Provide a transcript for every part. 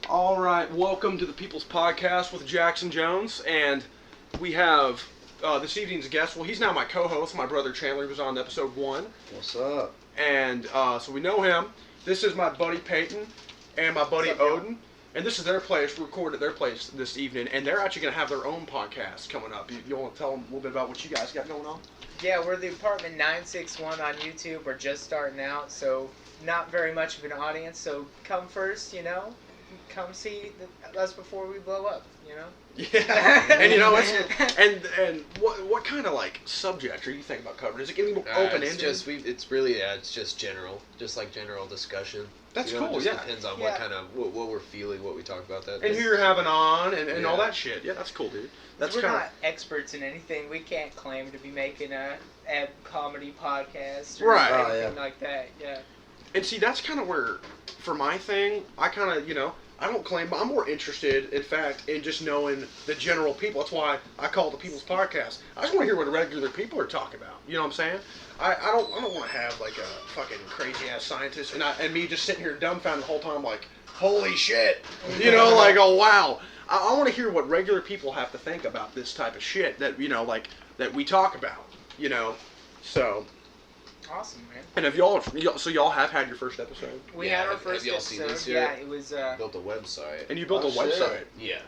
All right, welcome to the People's Podcast with Jackson Jones, and we have this evening's guest. Well, he's now my co-host. My brother Chandler was on episode 1. What's up? And so we know him. This is my buddy Peyton and my buddy Odin, and this is their place. We recorded at their place this evening, and they're actually going to have their own podcast coming up. You want to tell them a little bit about what you guys got going on? Yeah, we're the Apartment 961 on YouTube. We're just starting out, so not very much of an audience. So come first, come see us before we blow up, Yeah, and and what kind of like subject are you thinking about covering? Is it getting open ended? It's just general, just like general discussion. That's cool. It just depends on what kind of what we're feeling, what we talk about that. And who you're having on, and all that shit. Yeah, that's cool, dude. We're not experts in anything. We can't claim to be making a comedy podcast or anything like that. Yeah. And see, that's kind of where, for my thing, I kind of, I don't claim, but I'm more interested, in fact, in just knowing the general people. That's why I call it the People's Podcast. I just want to hear what regular people are talking about. You know what I'm saying? I don't want to have like a fucking crazy ass scientist and me just sitting here dumbfounded the whole time, like, holy shit, like, oh wow. I want to hear what regular people have to think about this type of shit that that we talk about. So. Awesome, man. And if y'all have had your first episode? We had our first have y'all episode. Seen this yet? Yeah, it was. Built a website. And you built a website. Yeah.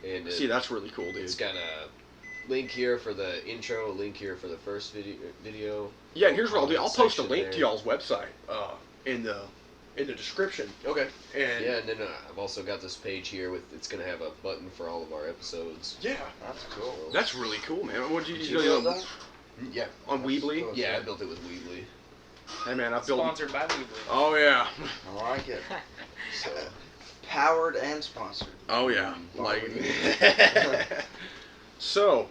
And see, that's really cool, dude. It's got a link here for the intro, a link here for the first video. Yeah, and here's what I'll do. I'll post a link to y'all's website in the description. Okay. And yeah, and then I've also got this page here it's gonna have a button for all of our episodes. Yeah, that's cool. That's really cool, man. What did you build that? Yeah. On Weebly? Yeah, I built it with Weebly. Hey man, I've built. Sponsored by Weebly. Oh yeah. I like it. So, powered and sponsored. Oh yeah. So,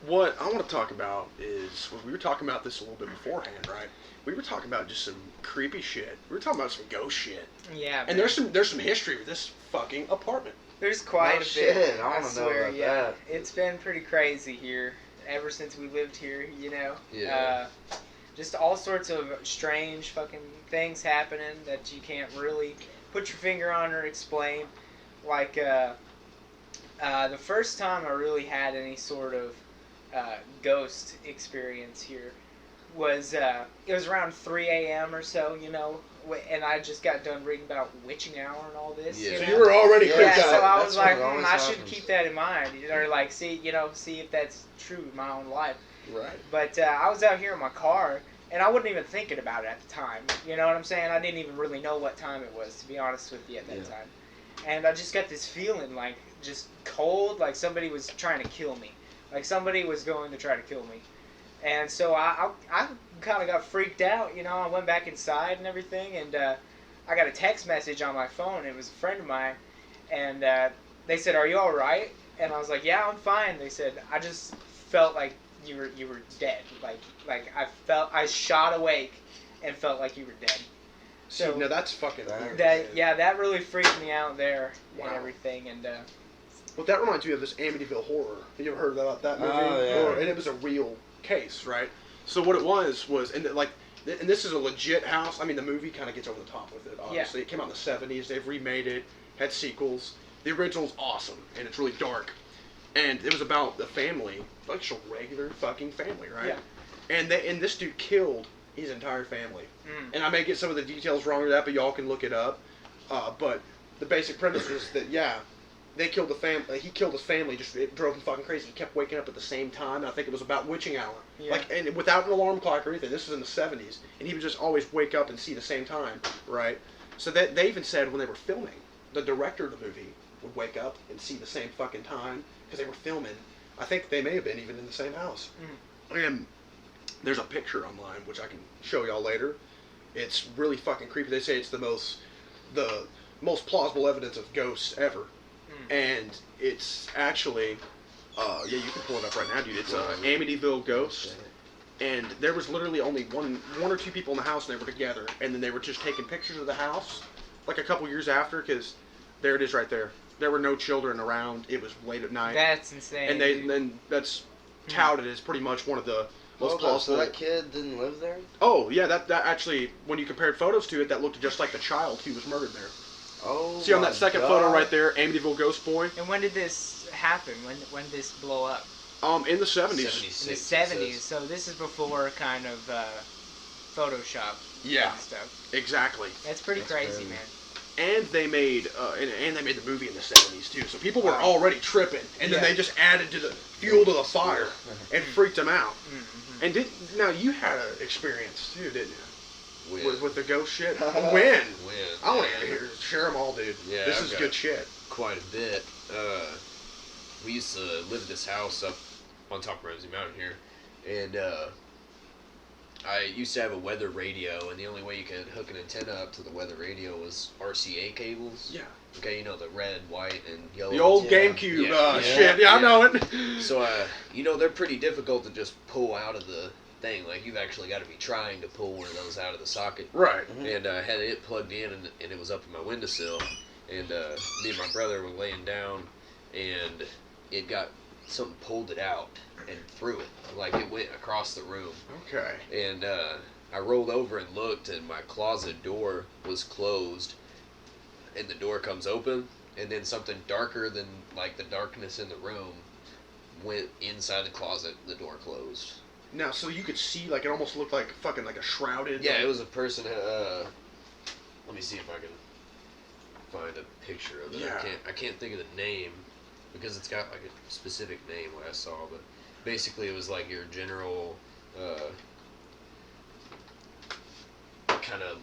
what I want to talk about is we were talking about this a little bit beforehand, right? We were talking about just some creepy shit. We were talking about some ghost shit. Yeah. And there's some history with this fucking apartment. There's quite a bit. Shit, I want to know about that. It's been pretty crazy here ever since we lived here. Yeah. Just all sorts of strange fucking things happening that you can't really put your finger on or explain. Like, the first time I really had any sort of ghost experience here was, it was around 3 a.m. or so, and I just got done reading about witching hour and all this. Yeah. So you were already creeped out. So I was That's like, what always I should happens. keep that in mind, or like see if that's true in my own life. Right. But I was out here in my car, and I wasn't even thinking about it at the time. You know what I'm saying? I didn't even really know what time it was, to be honest with you, at that time. And I just got this feeling, like, just cold, like somebody was trying to kill me. Like somebody was going to try to kill me. And so I kind of got freaked out, I went back inside and everything, and I got a text message on my phone. It was a friend of mine, and they said, "Are you all right?" And I was like, "Yeah, I'm fine." They said, "I just felt like you were dead. Like I shot awake and felt like you were dead." So So no, that's fucking. that really freaked me out there and Wow. everything. And Well, that reminds me of this Amityville Horror. Have you ever heard about that movie? Oh, yeah. Horror, and it was a real case, right? So what it was, and this is a legit house. I mean, the movie kind of gets over the top with it, obviously. It came out in the 70s. They've remade it, had sequels. The original's awesome, and it's really dark. And it was about the family, like just a regular fucking family, right? Yeah. And this dude killed his entire family. Mm. And I may get some of the details wrong with that, but y'all can look it up. But the basic premise is that, they killed the family. He killed his family. It drove him fucking crazy. He kept waking up at the same time. And I think it was about witching hour. Yeah. And without an alarm clock or anything. This was in the 70s, and he would just always wake up and see the same time, right? So that they even said when they were filming, the director of the movie would wake up and see the same fucking time because they were filming. I think they may have been even in the same house. Mm. And there's a picture online which I can show y'all later. It's really fucking creepy. They say it's the most plausible evidence of ghosts ever. And it's actually, you can pull it up right now, dude. It's Amityville Ghost, and there was literally only one or two people in the house, and they were together, and then they were just taking pictures of the house, like a couple years after, because there it is right there. There were no children around. It was late at night. That's insane. And then that's touted as pretty much one of the most plausible. So that kid didn't live there? Oh yeah, that actually, when you compared photos to it, that looked just like the child who was murdered there. Oh, See on that my second God. photo right there, Amityville Ghost Boy. And when did this happen? When did this blow up? In the 70s. In the 76, 70s. it says. So this is before kind of Photoshop. Yeah. And stuff. Exactly. That's pretty That's crazy, crazy. man. And they made and they made the movie in the 70s too. So people were already tripping, and then Yeah. they just added to the fuel to the fire and freaked them out. Mm-hmm. And now you had an experience too, didn't you? When? With the ghost shit. When? When? I want to hear. Share them all, dude. Yeah, this I've is got good shit. quite a bit. We used to live in this house up on top of Ramsey Mountain here, and I used to have a weather radio, and the only way you could hook an antenna up to the weather radio was RCA cables. Yeah. Okay, you know, the red, white, and yellow. The old Yeah. GameCube Yeah. shit. Yeah, I know it. So, you know, they're pretty difficult to just pull out of the thing. Like, you've actually got to be trying to pull one of those out of the socket. Right. And I had it plugged in, and it was up in my windowsill. And me and my brother were laying down, and it got something pulled it out and threw it. Like, it went across the room. Okay. And I rolled over and looked, and my closet door was closed. And the door comes open, and then something darker than, like, the darkness in the room went inside the closet. The door closed. Now, so you could see, like, it almost looked like fucking like a shrouded. Yeah, it was a person. Let me see if I can find a picture of it. Yeah. I can't think of the name because it's got like a specific name what I saw, but basically it was like your general kind of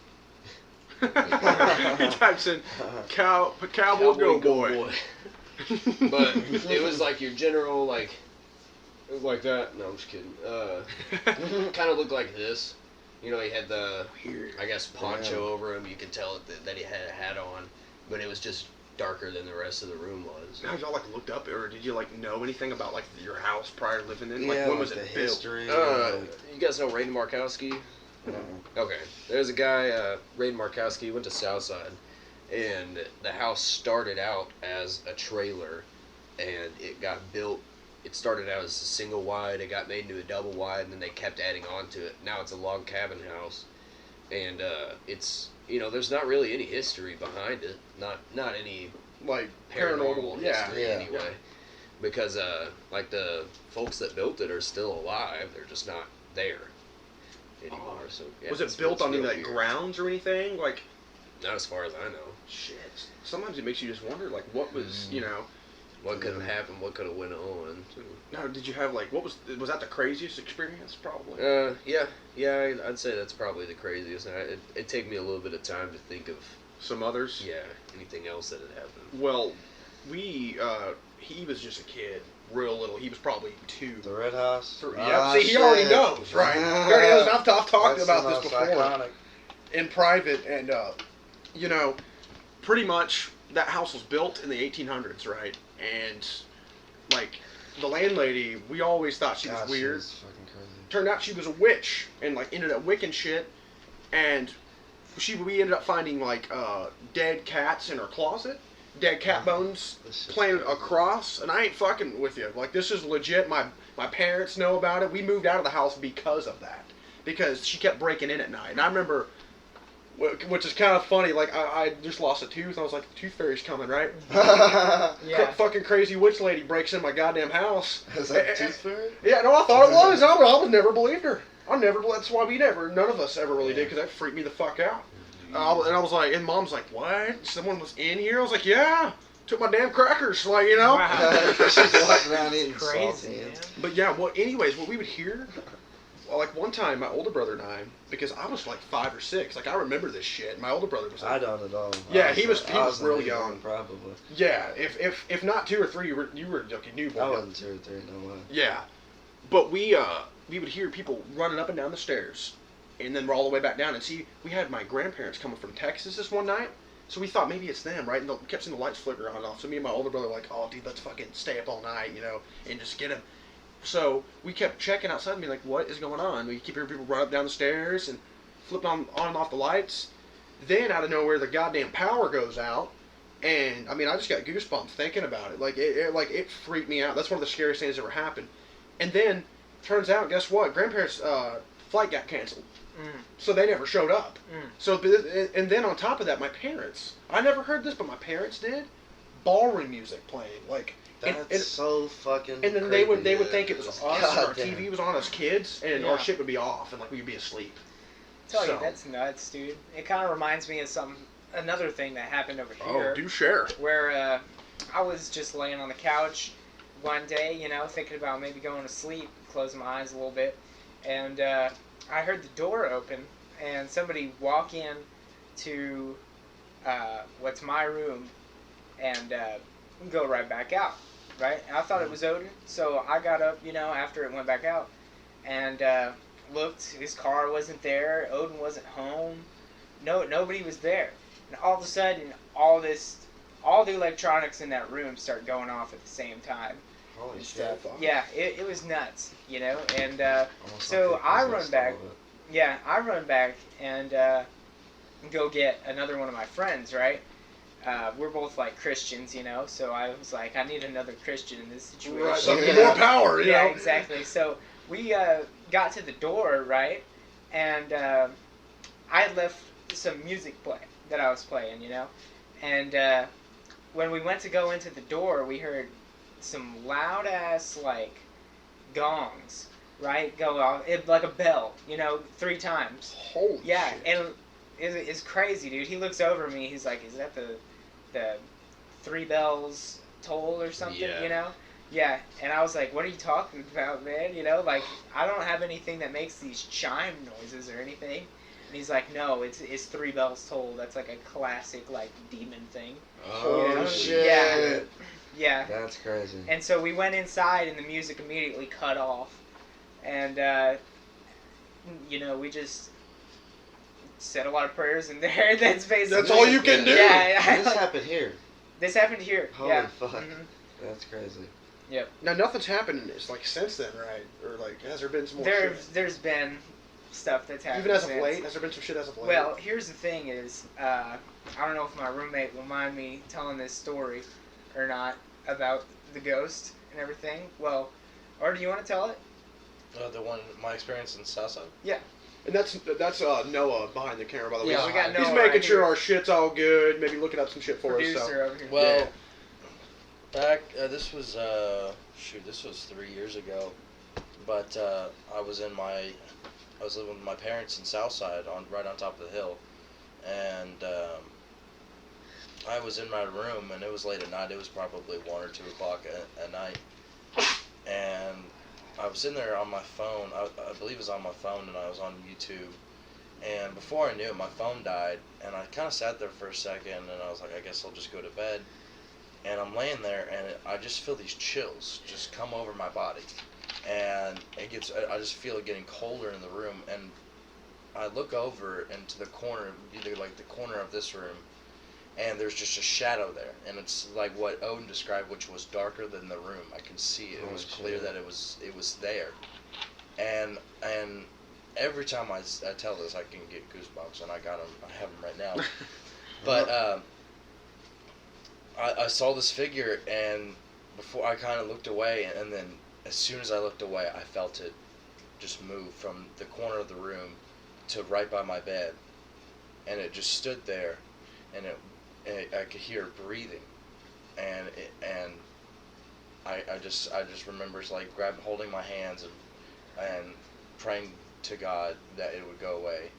He types in cowboy go boy. But it was like your general like that. No, I'm just kidding. Kind of looked like this. You know, he had the, I guess, poncho over him. You could tell that he had a hat on, but it was just darker than the rest of the room was. Now, y'all like looked up, or did you like know anything about like your house prior to living in? Yeah, Like when was the it built? history. You guys know Raiden Markowski? Okay. There's a guy, Raiden Markowski, went to Southside, and the house started out as a trailer, and it got built. It started out as a single wide, it got made into a double wide, and then they kept adding on to it. Now it's a log cabin house, and it's, you know, there's not really any history behind it. Not any Like paranormal history Yeah. anyway. Because, like, the folks that built it are still alive, they're just not there anymore. So yeah, Was it it's built on any real like weird. grounds or anything? Like, Not as far as I know. shit. Sometimes it makes you just wonder, like, what was, you know. What could have happened? What could have went on? Now, did you have like, what was that the craziest experience? Probably. Yeah, I'd say that's probably the craziest. It'd take me a little bit of time to think of, Some others. anything else that had happened. Well, he was just a kid, real little. He was probably 2. The Red House. 3. Ah, Yeah, see, he already shit. knows, right? He already knows. I've talked That's about the this most before iconic. in private, and you know, pretty much that house was built in the 1800s, right? And like the landlady, we always thought she was God, weird. She was fucking crazy. Turned out she was a witch, and like ended up wicking shit, and we ended up finding like dead cats in her closet, dead cat bones This shit's planted crazy. across, and I ain't fucking with you. Like, this is legit. My parents know about it. We moved out of the house because of that, because she kept breaking in at night. And I remember, which is kind of funny, like I just lost a tooth. I was like, the tooth fairy's coming, right? Yeah. Fucking crazy witch lady breaks in my goddamn house. Is that Tooth Fairy? Yeah, no, I thought it was. I was never believed her. That's why none of us ever really did, because that freaked me the fuck out. And I was like, and Mom's like, what? Someone was in here? I was like, yeah. Took my damn crackers, like, you know. Wow. She's walking around eating Crazy, saltines. man. But yeah, anyways, what we would hear, well, like one time, my older brother and I, because I was like 5 or 6, like I remember this shit. My older brother was I like, don't at all. Yeah, he was a real newborn, young. Probably. yeah, if not 2 or 3, you were like a newborn. I wasn't 2 or 3, no way. Yeah, but we would hear people running up and down the stairs, and then we're all the way back down. And see, we had my grandparents coming from Texas this one night, so we thought maybe it's them, right? And we kept seeing the lights flicker on and off. So me and my older brother were like, oh, dude, let's fucking stay up all night, you know, and just get him. So we kept checking outside and being like, what is going on? We keep hearing people run up down the stairs and flipping on and off the lights. Then out of nowhere, the goddamn power goes out. And I mean, I just got goosebumps thinking about it. Like it freaked me out. That's one of the scariest things that ever happened. And then turns out, guess what? Grandparents' flight got canceled. So they never showed up. Mm. So, and then on top of that, my parents, I never heard this, but my parents did, ballroom music playing. Like, That's so fucking and then creepy. they would think it was us, and our Goddamn. TV was on as kids, and Yeah. our shit would be off, and like we'd be asleep. Tell you, So- that's nuts, dude. It kind of reminds me of another thing that happened over here. Oh, do share. Where I was just laying on the couch one day, you know, thinking about maybe going to sleep, closing my eyes a little bit, and I heard the door open, and somebody walk in to what's my room, and go right back out, right? And I thought it was Odin, so I got up, you know, after it went back out, and looked. His car wasn't there. Odin wasn't home. Nobody was there. And all of a sudden, all the electronics in that room start going off at the same time. Holy And shit. stuff. Yeah, it was nuts, you know. And Almost so like they I run possessed back. all of it. Yeah, I run back and go get another one of my friends, right? We're both like Christians, you know, so I was like, I need another Christian in this situation. Right, something Yeah. more power, you Yeah, know? exactly. So we got to the door, right? And I had left some music play that I was playing, you know? And when we went to go into the door, we heard some loud-ass, like, gongs, right? Go off, like a bell, you know, 3 times. Holy Yeah, shit. and it's crazy, dude. He looks over at me, he's like, is that the 3 bells toll or something, Yeah. you know? Yeah, and I was like, what are you talking about, man? You know, like, I don't have anything that makes these chime noises or anything. And he's like, no, it's 3 bells toll. That's like a classic, like, demon thing. Oh, You know? shit. Yeah. Yeah. That's crazy. And so we went inside, and the music immediately cut off. And, you know, we just said a lot of prayers in there. That's basically... That's all you can do. Yeah. And this happened here. This happened here. Holy yeah. fuck. Mhm. That's crazy. Now, nothing's happened in this, like, since then, right? Or, like, has there been some more shit? There's been stuff that's happened Even as of since. late? Has there been some shit as of late? Well, here's the thing is, I don't know if my roommate will mind me telling this story or not about the ghost and everything. Well, or do you want to tell it? My experience in Southside. And that's Noah behind the camera, by the way. Yeah, we got He's Noah making right sure here. our shit's all good, maybe looking up some shit for us. So. Producer over here. Well, back this was this was 3 years ago, but I was living with my parents in Southside right on top of the hill, and I was in my room, and it was late at night. It was probably 1 or 2 o'clock at night, and I was sitting there on my phone. I believe it was on my phone, and I was on YouTube. And before I knew it, my phone died, and I kind of sat there for a second, and I was like, I guess I'll just go to bed. And I'm laying there, and I just feel these chills just come over my body, and I just feel it getting colder in the room, and I look over into the corner, either like the corner of this room, and there's just a shadow there, and it's like what Odin described, which was darker than the room. I can see it. It was clear that it was there, and every time I tell this, I can get goosebumps, and I have them right now. But I saw this figure, and before I kind of looked away, and then as soon as I looked away, I felt it just move from the corner of the room to right by my bed, and it just stood there, and I could hear it breathing, and I just remember like holding my hands and praying to God that it would go away.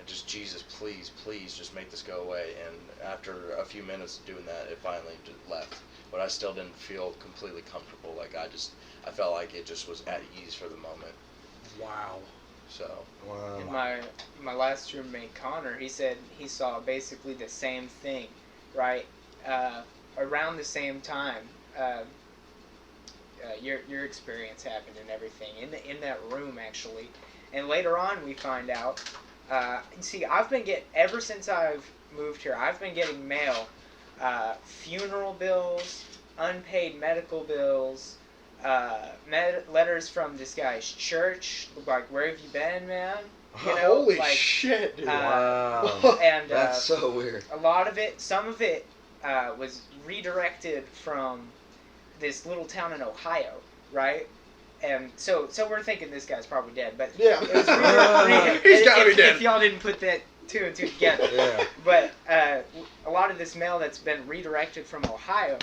Just, Jesus, please just make this go away. And after a few minutes of doing that, it finally just left. But I still didn't feel completely comfortable. Like I felt like it just was at ease for the moment. Wow. So. Wow. And my last roommate Connor, he said he saw basically the same thing, right? Around the same time, your experience happened and everything in that room actually. And later on, we find out. See, ever since I've moved here, I've been getting mail, funeral bills, unpaid medical bills, letters from this guy's church, like, where have you been, man? You know, Holy like, shit, dude. Wow. And That's so weird. a lot of it, some of it was redirected from this little town in Ohio, right? And so we're thinking this guy's probably dead, but Yeah. it was really, He's gotta be dead. If y'all didn't put that two and two together. Yeah. But a lot of this mail that's been redirected from Ohio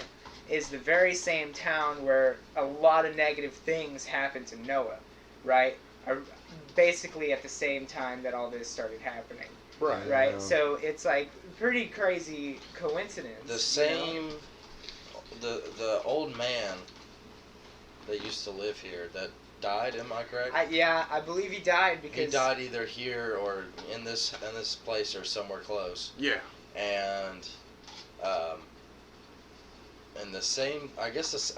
is the very same town where a lot of negative things happened to Noah, right? Basically at the same time that all this started happening, Right. right? Yeah. So it's like pretty crazy coincidence. The you know? same, the old man that used to live here that died. Am I correct? I believe he died because He died either here or in this place or somewhere close. Yeah. And the same. I guess this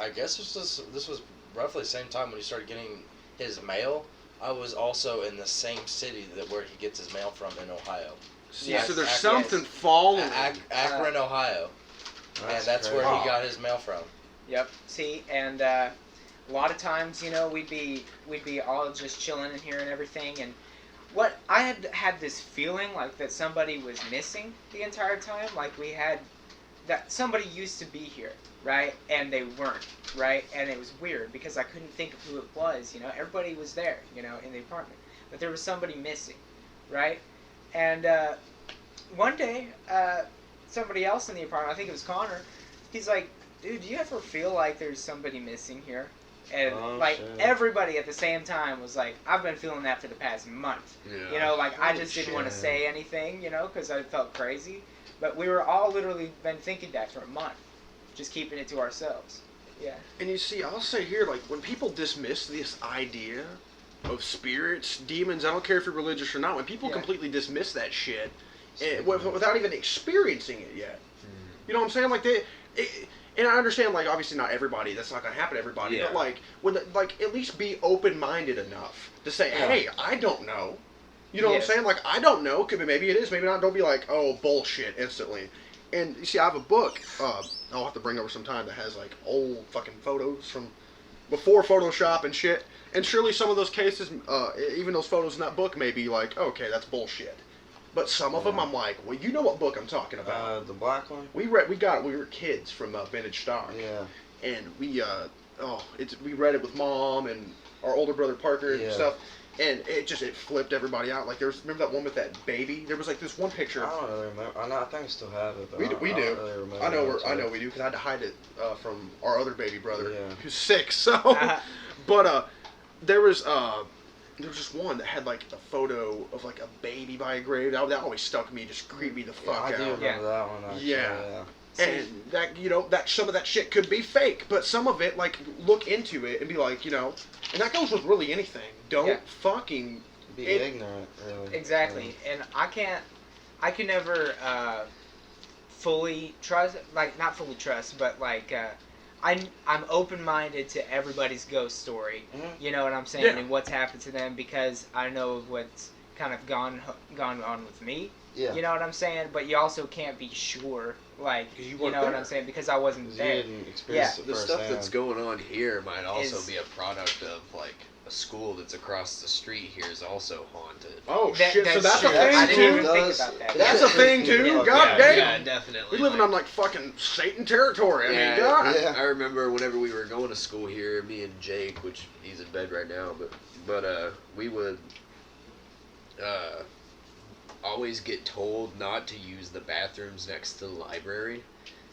was roughly the same time when he started getting his mail. I was also in the same city where he gets his mail from in Ohio. Yeah, so there's Yes. something falling. Akron, Ohio, and that's where crazy. he got his mail from. Yep. See, and a lot of times, you know, we'd be all just chilling in here and everything, and what I had this feeling like that somebody was missing the entire time, like we had that somebody used to be here, right, and they weren't, right, and it was weird because I couldn't think of who it was. You know, everybody was there, you know, in the apartment, but there was somebody missing, right, and one day, somebody else in the apartment, I think it was Connor, he's like, dude, do you ever feel like there's somebody missing here? And like shit. everybody at the same time was like, I've been feeling that for the past month. Yeah. You know, like I Holy just didn't want to shit. say anything, you know, because I felt crazy. But we were all literally been thinking that for a month, just keeping it to ourselves. Yeah. And you see, I'll say here, like, when people dismiss this idea of spirits, demons, I don't care if you're religious or not, when people Yeah. completely dismiss that shit without even experiencing it yet. You know what I'm saying? Like, and I understand, like, obviously not everybody, that's not going to happen to everybody, Yeah. but, like, at least be open-minded enough to say, hey, I don't know. You know Yes. what I'm saying? Like, I don't know. Could be, maybe it is, maybe not. Don't be like, oh, bullshit, instantly. And, you see, I have a book, I'll have to bring over some time, that has, like, old fucking photos from before Photoshop and shit. And surely some of those cases, even those photos in that book may be like, okay, that's bullshit. But some of them, I'm like, well, you know what book I'm talking about. The black one. We were kids from Vintage Stock. Yeah. And we read it with Mom and our older brother Parker and Yeah. stuff. And it flipped everybody out. Like, remember that one with that baby? There was like this one picture. I don't really remember. I think I still have it. But We I do. don't really remember I know much. we do, because I had to hide it from our other baby brother, Yeah. who's 6. So, but there was just one that had like a photo of like a baby by a grave. That always stuck me, just creeped me the fuck I do out. remember that one. Actually, Yeah. And that, you know, that some of that shit could be fake, but some of it, like, look into it and be like, you know, and that goes with really anything. Don't fucking Be ignorant, really. Exactly. And I can never fully trust, like, not fully trust, but like, I'm open-minded to everybody's ghost story. Mhm. You know what I'm saying? Yeah. And what's happened to them, because I know of what's kind of gone on with me. Yeah. You know what I'm saying? But you also can't be sure, like, 'Cause you you weren't know what there. I'm saying? Because I wasn't You there. didn't experience it The stuff firsthand. that's going on here might also Is- be a product of like a school that's across the street here is also haunted. Oh shit! So that's true. a thing I didn't too. even think Does- about that. That's a thing too. Yeah. God damn. Yeah, definitely. We living on like fucking Satan territory. I Yeah, mean, God. yeah. I remember whenever we were going to school here, me and Jake, which he's in bed right now, but we would always get told not to use the bathrooms next to the library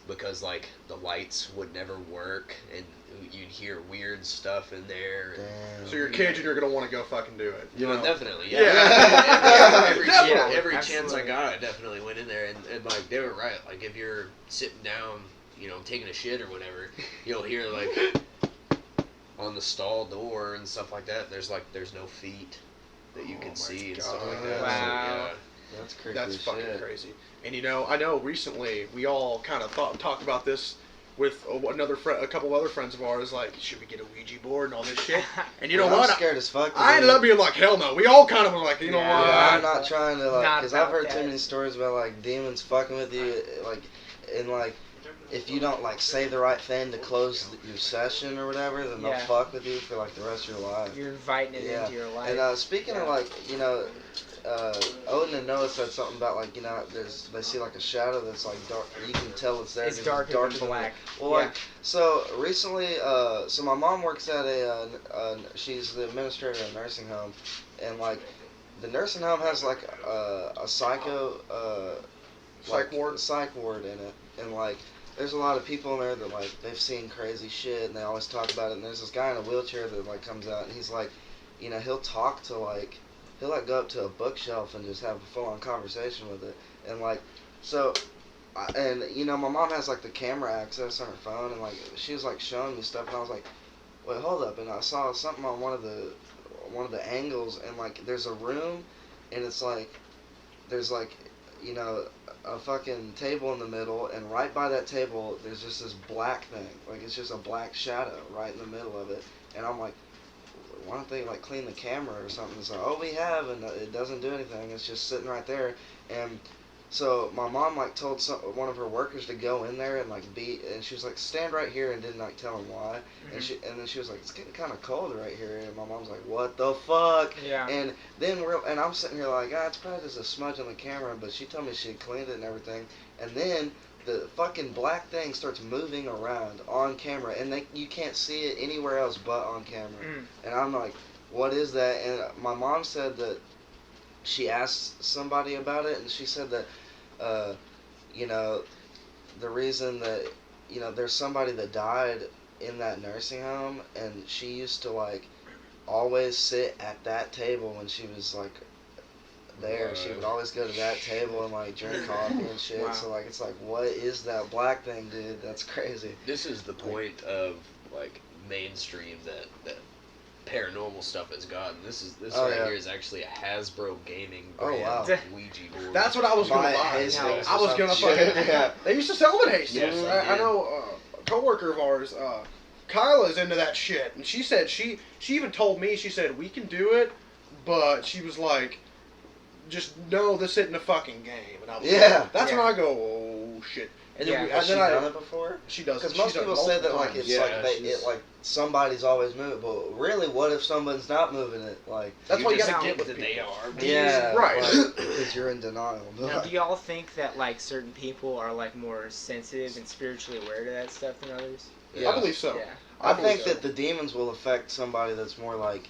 because like the lights would never work and you'd hear weird stuff in there. Damn. So you're kids and you're gonna want to go fucking do it. You know? Definitely, Yeah. yeah. every Definitely. every chance I Absolutely. got, I definitely went in there, and like they were right. Like if you're sitting down, you know, taking a shit or whatever, you'll hear like on the stall door and stuff like that. There's no feet that you Oh can my see and stuff God. like that. Wow. So, That's crazy. That's as fucking shit. crazy. And you know, I know recently we all kind of talked about this with a couple of other friends of ours. Like, should we get a Ouija board and all this shit? And you know I'm what? scared as fuck. I ended up being like, hell no. We all kind of were like, you know Yeah. what? Yeah, I'm not trying to like, Not because I've about heard that. too many stories about like demons fucking with you, like, and like, if you don't like say the right thing to close your session or whatever, then they'll Yeah. fuck with you for like the rest of your life. You're inviting it Yeah. into your life. And speaking of like, you know, Odin and Noah said something about like they see like a shadow that's like dark. You can tell it's there. It's darker than black. Well, Yeah. like so recently, so my mom works at she's the administrator at a nursing home, and like the nursing home has like a psych ward in it, and like there's a lot of people in there that like they've seen crazy shit and they always talk about it. And there's this guy in a wheelchair that like comes out and he's like, he'll talk to like he'll like go up to a bookshelf and just have a full on conversation with it, and like so. And my mom has like the camera access on her phone, and like she was like showing me stuff, and I was like, wait, hold up, and I saw something on one of the angles, and like there's a room, and it's like there's like a fucking table in the middle, and right by that table there's just this black thing, like it's just a black shadow right in the middle of it, and I'm like, why don't they like clean the camera or something? It's like, oh, we have, and it doesn't do anything, it's just sitting right there. And so my mom like told one of her workers to go in there and like and she was like, stand right here, and didn't like tell him why. Mm-hmm. And then she was like, it's getting kind of cold right here, and my mom's like, what the fuck? Yeah. And then I'm sitting here like, it's probably just a smudge on the camera, but she told me she had cleaned it and everything. And then the fucking black thing starts moving around on camera, and you can't see it anywhere else but on camera. And I'm like, what is that? And my mom said that she asked somebody about it, and she said that the reason that there's somebody that died in that nursing home, and she used to like always sit at that table when she was like there. Right. She would always go to that table and like drink coffee and shit. Wow. So like it's like, what is that black thing, dude? That's crazy. This is the point of like mainstream that paranormal stuff has gotten. This here is actually a Hasbro gaming brand Ouija board. That's what I was gonna buy. I was gonna fucking They used to sell them at Hastings. Yes, I know a coworker of ours, Kyla's into that shit, and she said she even told me, she said we can do it, but she was like, just know this isn't a fucking game. And I was like, that's when I go, oh shit. And then has she done it before? She does. Because most people say that like it's like somebody's always moving, but really, what if someone's not moving it? Like that's why you gotta get with that people. They are. Yeah, right. Because you're in denial. Now, do y'all think that like certain people are like more sensitive and spiritually aware to that stuff than others? Yeah. I believe so. Yeah. I think that the demons will affect somebody that's more like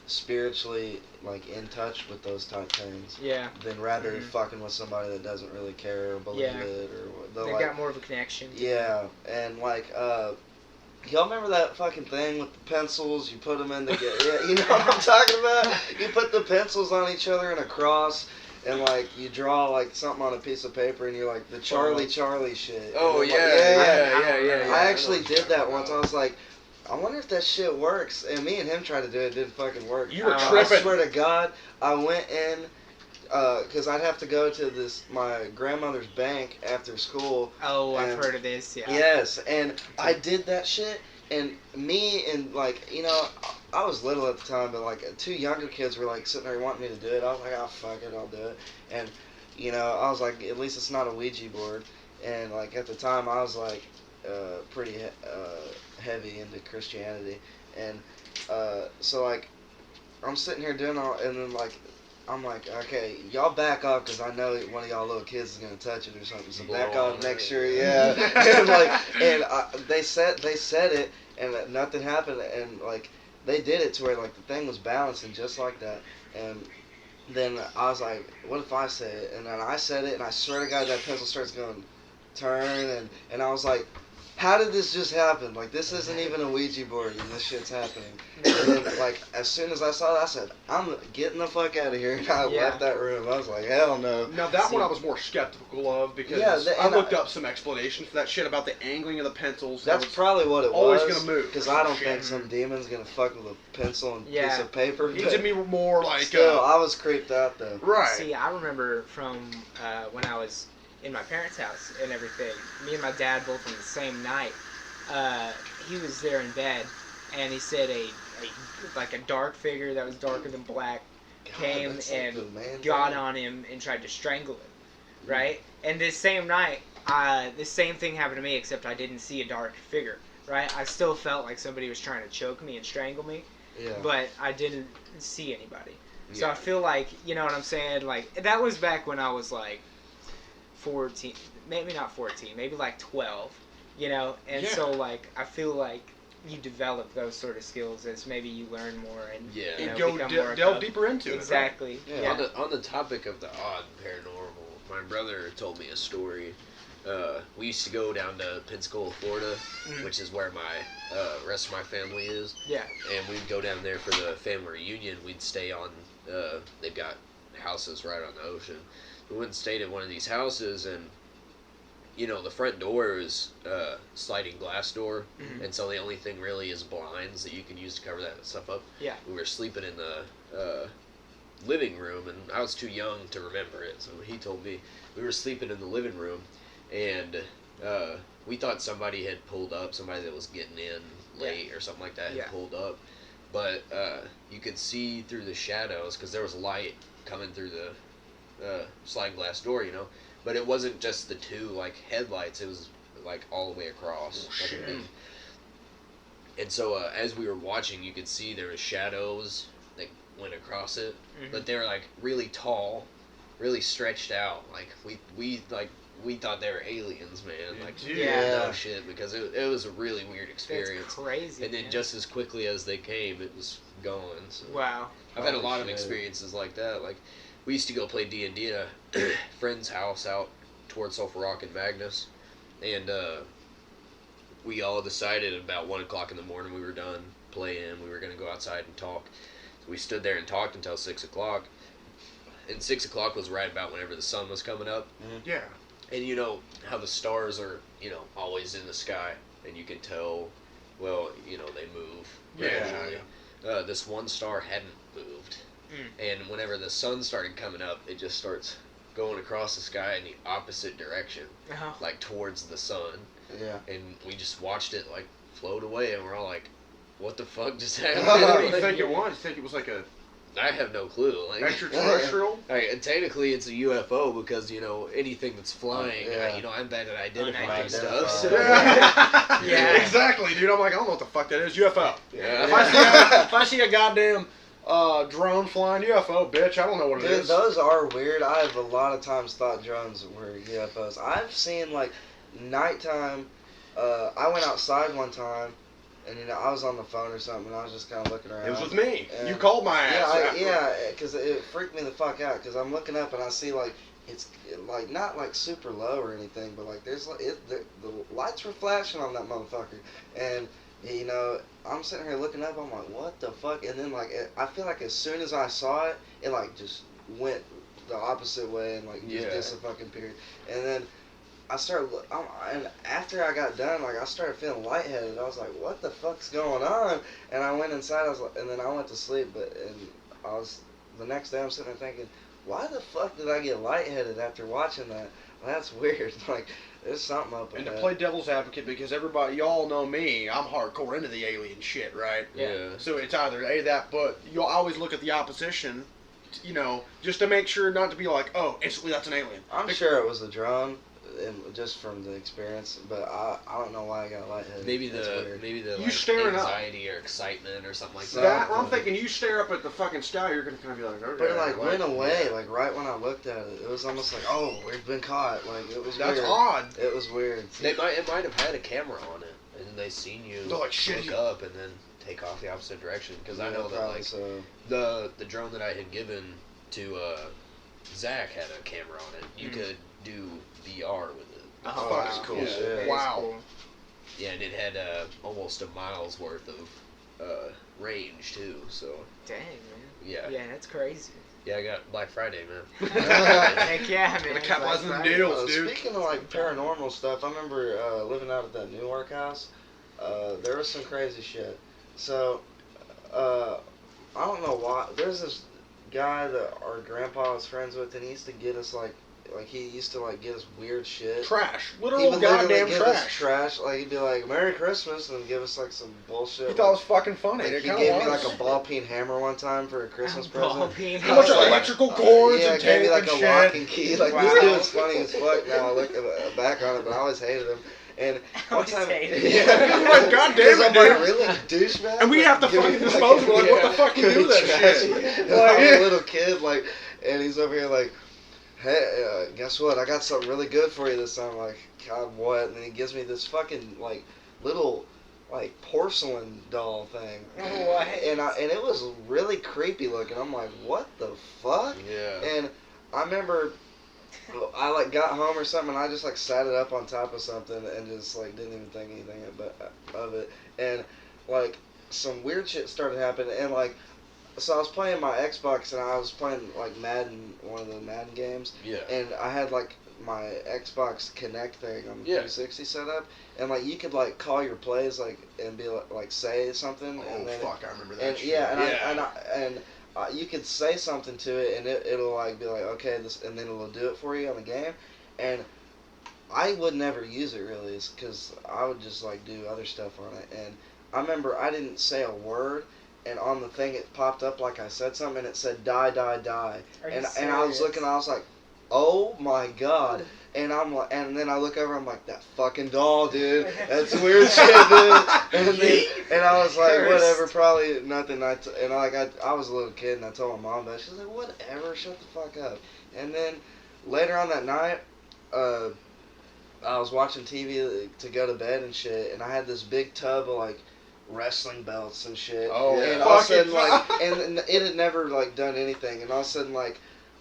spiritually like in touch with those type things. Yeah. Than rather fucking with somebody that doesn't really care or believe it or what. They like, got more of a connection. Yeah, and like y'all remember that fucking thing with the pencils? You put them in together. Yeah, you know what I'm talking about? You put the pencils on each other in a cross, and like you draw like something on a piece of paper, and you're like the Charlie shit. Oh yeah, yeah. I actually did that once. I was like, I wonder if that shit works. And me and him tried to do it. It didn't fucking work. You were tripping. I swear to God, I went in because I'd have to go to my grandmother's bank after school. Oh, I've heard of this. Yeah. Yes, and I did that shit. And me and like I was little at the time, but like two younger kids were like sitting there wanting me to do it. I was like, oh fuck it, I'll do it. And I was like, at least it's not a Ouija board. And like at the time, I was like pretty heavy into Christianity, and so like I'm sitting here doing all, and then like I'm like, okay, y'all back off because I know one of y'all little kids is gonna touch it or something. So back off, make sure, and like, they said it, and nothing happened, and like they did it to where like the thing was balancing just like that, and then I was like, what if I say it? And then I said it, and I swear to God that pencil starts going turn, and I was like, how did this just happen? Like, this isn't even a Ouija board, and this shit's happening. And then, like, as soon as I saw it, I said, I'm getting the fuck out of here. And I left that room. I was like, hell no. Now, that one I was more skeptical of, because I looked up some explanations for that shit about the angling of the pencils. That's probably what it always was. Always going to move. Because I don't think some demon's going to fuck with a pencil and piece of paper. It to me more like... Still, I was creeped out, though. Right. See, I remember from when I was in my parents' house and everything, me and my dad both on the same night, he was there in bed, and he said a dark figure that was darker than black came and got on him and tried to strangle him, right? And this same night, this same thing happened to me, except I didn't see a dark figure, right? I still felt like somebody was trying to choke me and strangle me, but I didn't see anybody. So I feel like, you know what I'm saying? Like, that was back when I was like 14, maybe not 14, maybe like 12, you know? And so, like, I feel like you develop those sort of skills as maybe you learn more and, Yeah. you know, And go become more delve deeper into exactly. it. Yeah. Yeah. On the topic of the odd paranormal, my brother told me a story. We used to go down to Pensacola, Florida, which is where my rest of my family is. Yeah. And we'd go down there for the family reunion. We'd stay on. They've got houses right on the ocean. We went and stayed at one of these houses, and you know the front door is sliding glass door, and so the only thing really is blinds that you can use to cover that stuff up. Yeah. We were sleeping in the living room, and I was too young to remember it, so he told me we were sleeping in the living room, and we thought somebody had pulled up, somebody that was getting in late or something like that had pulled up, but you could see through the shadows because there was light coming through the sliding glass door, you know, but it wasn't just the two like headlights, it was like all the way across. And so as we were watching, you could see there were shadows that went across it, but they were like really tall, really stretched out. Like we thought they were aliens, man. Like no shit, because it was a really weird experience. That's crazy. And then man. just as quickly as they came, it was gone. So Wow. I've had a lot of experiences like that. Like we used to go play D&D at a friend's house out towards Sulphur Rock and Magnus, and we all decided about 1 o'clock in the morning we were done playing. We were gonna go outside and talk. So we stood there and talked until 6 o'clock. And 6 o'clock was right about whenever the sun was coming up. Yeah. And you know how the stars are, you know, always in the sky, and you can tell, well, you know, they move. Gradually. This one star hadn't moved, and whenever the sun started coming up, it just starts going across the sky in the opposite direction, like towards the sun. Yeah. And we just watched it like float away, and we're all like, "What the fuck just What do you happened?" think it was? You think it was like a I have no clue. Like extraterrestrial? Like, technically, it's a UFO because, you know, anything that's flying, Yeah. you know, I'm bad at identifying Unidentified. stuff. So. Yeah. Exactly, dude. I'm like, I don't know what the fuck that is. UFO. Yeah. If I see a goddamn drone flying UFO, bitch, I don't know what it Dude, is. those are weird. I have a lot of times thought drones were UFOs. I've seen, like, nighttime. I went outside one time, and, you know, I was on the phone or something, and I was just kind of looking around. It was with me. And You called my ass. Yeah, because it freaked me the fuck out, because I'm looking up, and I see, like, it's, like, not, like, super low or anything, but, like, there's, like, the lights were flashing on that motherfucker, and, you know, I'm sitting here looking up, I'm like, what the fuck, and then, like, I feel like as soon as I saw it, it, like, just went the opposite way, and, like, just dis-a-fucking-peared, and then I started, and after I got done, like, I started feeling lightheaded. I was like, what the fuck's going on? And I went inside, I was like, and then I went to sleep, the next day I'm sitting there thinking, why the fuck did I get lightheaded after watching that? Well, that's weird. Like, there's something up with And to that. play devil's advocate, because everybody, y'all know me, I'm hardcore into the alien shit, right? Yeah. So it's either that, but you'll always look at the opposition, you know, just to make sure not to be like, oh, instantly that's an alien. I'm sure it was a drone, just from the experience, but I don't know why I got lightheaded. Maybe That's the weird. like, You staring up. anxiety or excitement or something like That, that. I'm thinking you stare up at the fucking sky, you're going to kind of be like, okay. But it, like, went away, Yeah. like, right when I looked at it. It was almost like, oh, we've been caught. Like, it was That's weird. odd. It was weird. It might have had a camera on it, and they seen you They're like, shit, look up and then take off the opposite direction. Because I know that, probably like, so. the drone that I had given to Zach had a camera on it. You could do VR with it. Oh, wow. that's cool. Yeah. That is Wow. cool. Yeah, and it had almost a mile's worth of range too. So Dang, man. yeah, Yeah, that's crazy. I got Black Friday, man. Heck yeah, man. Gotta capitalize on Black them Friday. deals, dude. Speaking of, like, paranormal stuff, I remember living out at that Newark house. There was some crazy shit. So, I don't know why. There's this guy that our grandpa was friends with, and he used to get us, like he used to, like, get us weird shit. Trash. He Literal would literally goddamn give us trash. trash. Like, he'd be like, Merry Christmas, and give us, like, some bullshit. He thought it was fucking funny. Like, It he kinda gave me, was. like, a ball-peen hammer one time for a Christmas Ball present. peen. How much Like, electrical cords yeah, and gave me, tape like, and a shit. lock and key. Like, Wow. this dude was funny as fuck now. I look back on it, but I always hated him. And I one always time, hated it. yeah, Like, God damn it, I'm like, dude. really, douchebag? And we have to Give me fucking dispose of it. Like, what the fuck you do that trashy. shit? And Like, I'm yeah. a little kid, like, and he's over here like, hey, guess what? I got something really good for you this time. I'm like, God, what? And then he gives me this fucking like little like porcelain doll thing. What? And it was really creepy looking. I'm like, what the fuck? Yeah. And I remember I like got home or something, and I just like sat it up on top of something and just like didn't even think anything of it. And like some weird shit started happening, and like so I was playing my Xbox and I was playing like Madden, one of the Madden games, Yeah. and I had like my Xbox Connect thing on the Yeah. 360 set up, and like you could like call your plays like and be like say something, Oh, and then fuck, I remember that and shit. yeah, and Yeah. and you could say something to it, and it'll like be like okay, this, and then it'll do it for you on the game, and I would never use it really, because I would just like do other stuff on it, and I remember I didn't say a word, and on the thing it popped up like I said something, and it said die, die, die, Are you and I was serious? looking, I was like, oh my god. And I'm like, and then I look over, I'm like, that fucking doll, dude. That's weird shit, dude. And I was like, Cursed. whatever, probably nothing. And I was a little kid, and I told my mom about it. She was like, whatever, shut the fuck up. And then later on that night, I was watching TV to go to bed and shit, and I had this big tub of like wrestling belts and shit. Oh, and all of a fucking sudden, like, and it had never like done anything, and all of a sudden, like.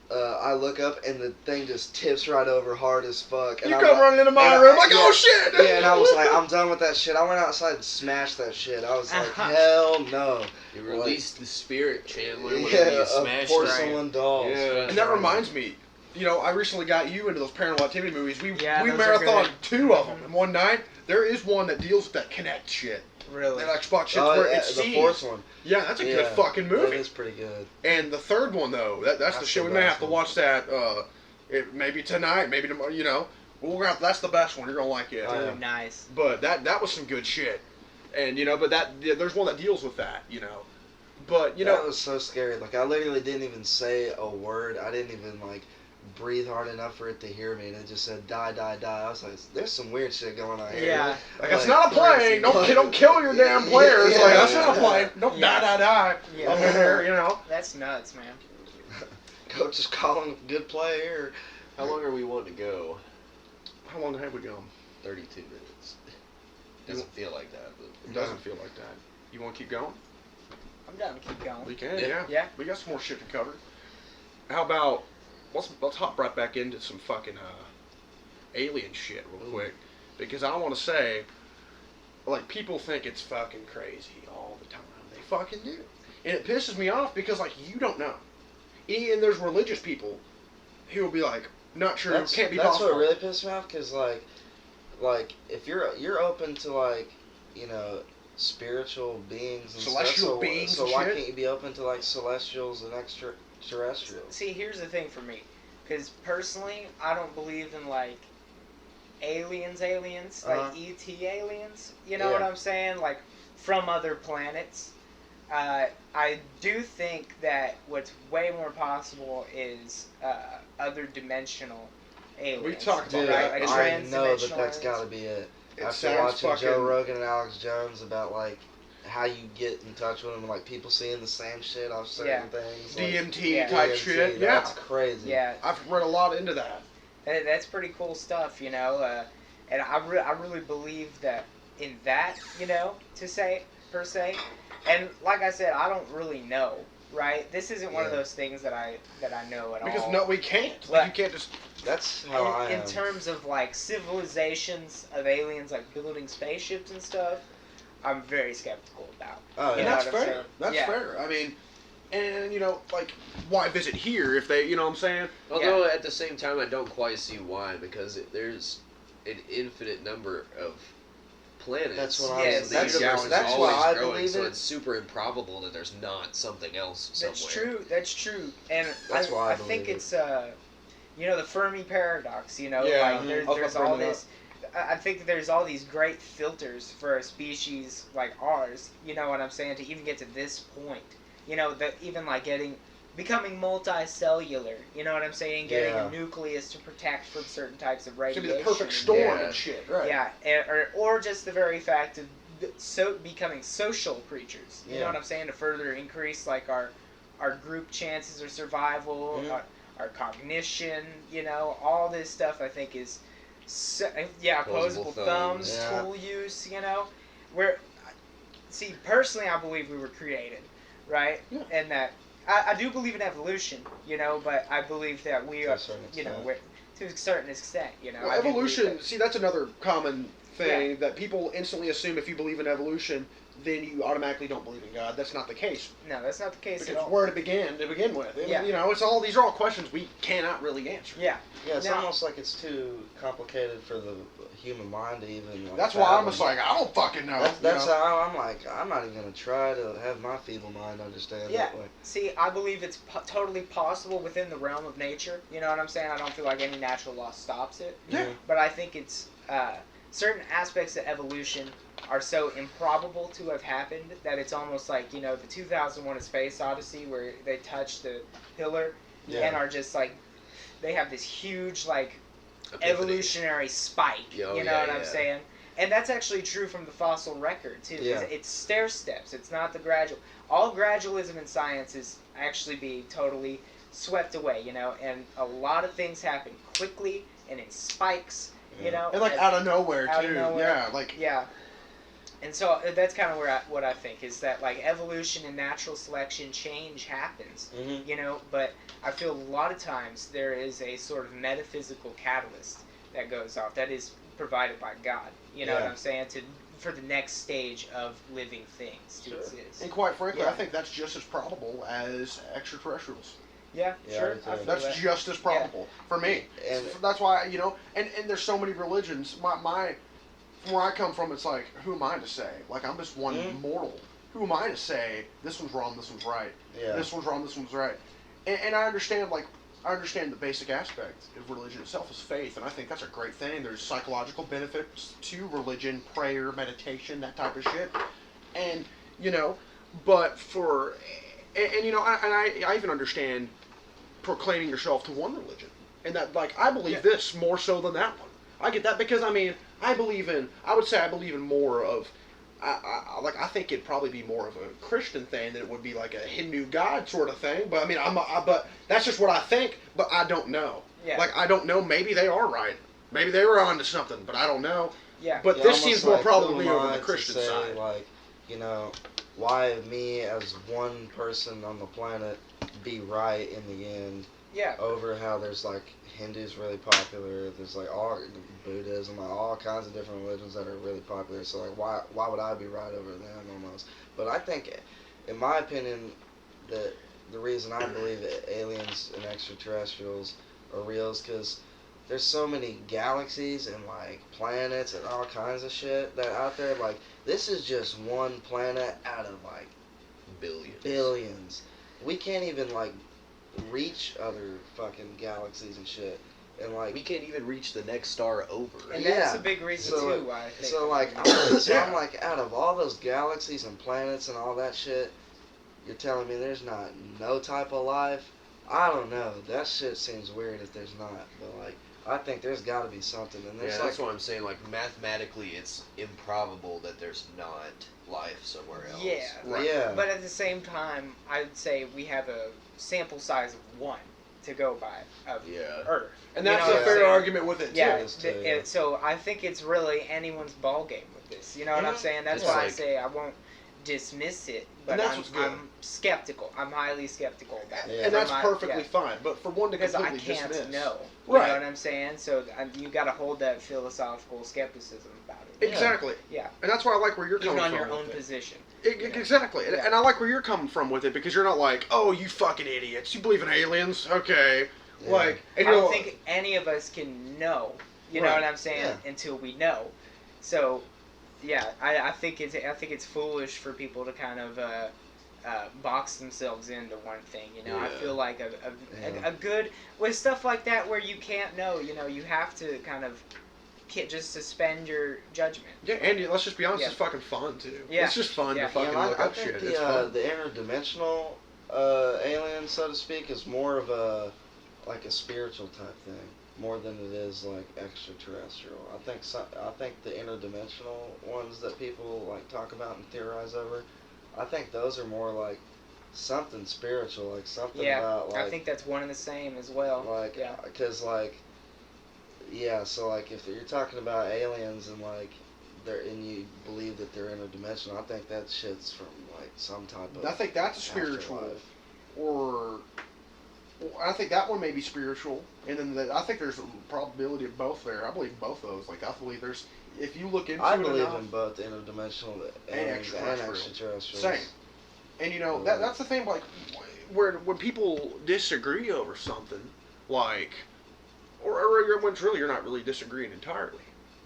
I look up and the thing just tips right over hard as fuck. And You I'm come like, running into my and room like, yeah, oh shit! Yeah, and I was like, I'm done with that shit. I went outside and smashed that shit. I was like, hell no. You released the spirit, Chandler. Whenever Yeah, you a smashed porcelain doll. Yeah. And that reminds me, you know, I recently got you into those paranormal activity movies. We those are marathoned good. 2 of them in one night. There is one that deals with that Connect shit. Really? That Xbox shit Oh, where yeah, it the sees. fourth one. Yeah, that's a good Yeah, fucking That movie. is pretty good. And the third one though, that's the That's shit. the We may have best to one. watch that. Maybe tonight, maybe tomorrow. You know, that's the best one. You're gonna like it. Oh, yeah. Dude, nice. But that was some good shit. And you know, but there's one that deals with that. You know, but you That know, was so scary. Like, I literally didn't even say a word. I didn't even, like, breathe hard enough for it to hear me. And it just said, die, die, die. I was like, there's some weird shit going on here. Yeah. like that's not a plane. Don't kill your damn players. Yeah, Like that's yeah. not a plane. Don't Yeah. die. Yeah. Up in there, you know. That's nuts, man. Coach is calling good play here. How long are we wanting to go? How long have we gone? 32 minutes. Doesn't feel like that, but It doesn't feel like that. You want to keep going? I'm down to keep going. We can. Yeah. Yeah. Yeah. We got some more shit to cover. How about let's hop right back into some fucking alien shit real quick, because I want to say, like, people think it's fucking crazy all the time. They fucking do, and it pisses me off because like you don't know, and there's religious people who will be like, not true, can't be that's possible. what really pissed me off, because like if you're open to, like, you know, spiritual beings and Celestial stuff, beings so and why shit? can't you be open to, like, celestials and extraterrestrials? See, here's the thing for me. Because personally, I don't believe in, like, aliens, like E.T. aliens. You know what Yeah. I'm saying? Like, from other planets. I do think that what's way more possible is other dimensional aliens. We talked about Dude, that. Like I know transdimensional that's aliens. got to be it. It After sounds watching fucking. Joe Rogan and Alex Jones about, like, how you get in touch with them, and, like, people seeing the same shit off certain Yeah. things. Like, DMT Yeah. type DMT, shit. That's Yeah, crazy. Yeah, I've read a lot into that. that's pretty cool stuff, you know. And I really believe that in that, you know, per se. And like I said, I don't really know, right? This isn't one of Yeah. those things that I know at all. Because no, we can't. Like, But- you can't just. That's how I in am. terms of like civilizations of aliens, like building spaceships and stuff, I'm very skeptical about. Oh, And yeah. that's know what I'm fair. saying? That's Yeah. fair. I mean, and you know, like, why visit here if they, you know what I'm saying? although at the same time I don't quite see why, because there's an infinite number of planets. That's what Yeah, I was. the that's- universe is that's always why I growing, believe so it. it's super improbable that there's not something else somewhere. That's true. That's true. And That's why I I think believe it. it's you know, the Fermi paradox. You know, Yeah, like I was there's about to all bring that this. I think that there's all these great filters for a species like ours. You know what I'm saying? To even get to this point, you know, that even like getting becoming multicellular. You know what I'm saying? Getting Yeah. a nucleus to protect from certain types of It's radiation. gonna be the perfect storm Yeah. and shit, right? Yeah, or just the very fact of becoming social creatures. You know Yeah. what I'm saying? To further increase like our group chances of survival, Mhm. our cognition. You know, all this stuff I think is, opposable thumbs, Yeah. tool use. You know, where see personally, I believe we were created, right? Yeah. And that I do believe in evolution. You know, but I believe that we To a are. certain You know, extent. to a certain extent. You know, Well, I do believe evolution. that. See, that's another common thing that people instantly assume if you believe in evolution, then you automatically don't believe in God. That's not the case. No, that's not the case at Because all. where to begin with. And, Yeah. You know, these are all questions we cannot really answer. Yeah. Yeah, it's Now- almost like it's too complicated for the human mind to even. Like, That's why I'm fathom. just like, I don't fucking know. That's you know? how I'm like, I'm not even gonna try to have my feeble mind understand Yeah. that way. See, I believe it's totally possible within the realm of nature. You know what I'm saying? I don't feel like any natural law stops it. Yeah. But I think it's certain aspects of evolution are so improbable to have happened that it's almost like, you know, the 2001: A Space Odyssey where they touch the pillar Yeah. and are just like, they have this huge like Epiphany. evolutionary spike. Oh, you know yeah, what I'm yeah. saying? And that's actually true from the fossil record too. 'Cause Yeah. It's stair steps. It's not the gradual. All gradualism in science is actually being totally swept away. You know, and a lot of things happen quickly and in spikes. You know, And like out of nowhere, out too. of nowhere. Yeah, like. yeah. And so that's kind of what I think is that like evolution and natural selection change happens. Mm-hmm. You know, but I feel a lot of times there is a sort of metaphysical catalyst that goes off that is provided by God. You know what Yeah. I'm saying? For the next stage of living things to Sure. exist. And quite frankly, Yeah. I think that's just as probable as extraterrestrials. Yeah, Yeah, sure. I do too. I feel That's that. just as probable for me. And That's why, you know, and there's so many religions. My from where I come from, it's like, who am I to say? Like, I'm just one Mhm. mortal. Who am I to say this one's wrong, this one's right? yeah, This one's wrong, this one's right. And I understand, like, I understand the basic aspect of religion itself is faith, and I think that's a great thing. There's psychological benefits to religion, prayer, meditation, that type of shit. And, you know, but and you know, I even understand proclaiming yourself to one religion. And that, like, I believe this more so than that one. I get that because, I mean, I would say I believe in more of, I think it'd probably be more of a Christian thing than it would be like a Hindu God sort of thing. But I mean, but that's just what I think. But I don't know. Yeah. Like I don't know. Maybe they are right. Maybe they were onto something. But I don't know. Yeah. But Yeah, this almost seems more like, probably who am over I the to Christian say, side. Like, you know, why me as one person on the planet be right in the end Yeah. over how there's like Hindu's really popular, there's like all Buddhism, like all kinds of different religions that are really popular. So like why would I be right over them almost? But I think, in my opinion, that the reason I believe that aliens and extraterrestrials are real is because there's so many galaxies and like planets and all kinds of shit that out there. Like this is just one planet out of like billions. We can't even like reach other fucking galaxies and shit. And like We can't even reach the next star over. And Yeah. that's a big reason So, too why I think. so like I'm like out of all those galaxies and planets and all that shit, you're telling me there's not no type of life? I don't know. That shit seems weird if there's not. But like I think there's got to be something. And there's Yeah, like that's what I'm saying. Like mathematically, it's improbable that there's not life somewhere else. Yeah. Right. yeah. But at the same time, I'd say we have a sample size of 1 to go by of Yeah. Earth. And You that's know a what I'm fair saying? argument with it too. Yeah, is too, yeah. so I think it's really anyone's ball game with this. You know what I'm Mhm. saying? That's It's why I like- say I won't dismiss it, but And that's I'm, what's good. I'm skeptical. I'm highly skeptical about it. Yeah. And that's I'm not- perfectly yeah, fine. But for one to because I completely can't dismiss, know. You Right. know what I'm saying? So you got to hold that philosophical skepticism about it. Exactly. Yeah. And that's why I like where you're Even coming on from. your with own it. position. Exactly. Yeah. And I like where you're coming from with it because you're not like, oh, you fucking idiots. You believe in aliens? Okay. Yeah. Like, and I you don't know, think any of us can know. You know Right. what I'm saying? Yeah. Until we know. So, yeah, I think it's foolish for people to kind of box themselves into one thing. You know, I Yeah. feel like Yeah. a good with stuff like that where you can't know. You know, you have to kind of just suspend your judgment. yeah, and let's just be honest, Yeah. it's fucking fun too. Yeah. It's just fun Yeah. to fucking Yeah, look I up think shit. It's fun. the interdimensional alien, so to speak, is more of a like a spiritual type thing, more than it is like extraterrestrial. I think the interdimensional ones that people like talk about and theorize over, I think those are more like something spiritual, like something about like. I think that's one and the same as well. Like, yeah. Because like, yeah, so like if you're talking about aliens and like and you believe that they're interdimensional, I think that shit's from like some type of. I think that's a spiritual, or I think that one may be spiritual, and then I think there's a probability of both there. I believe both those. Like I believe there's, if you look into I it believe enough, in both interdimensional and and extraterrestrial. extraterrestrial. Same. And you know that's the thing. Like when people disagree over something, like, or when it's really you're not really disagreeing entirely.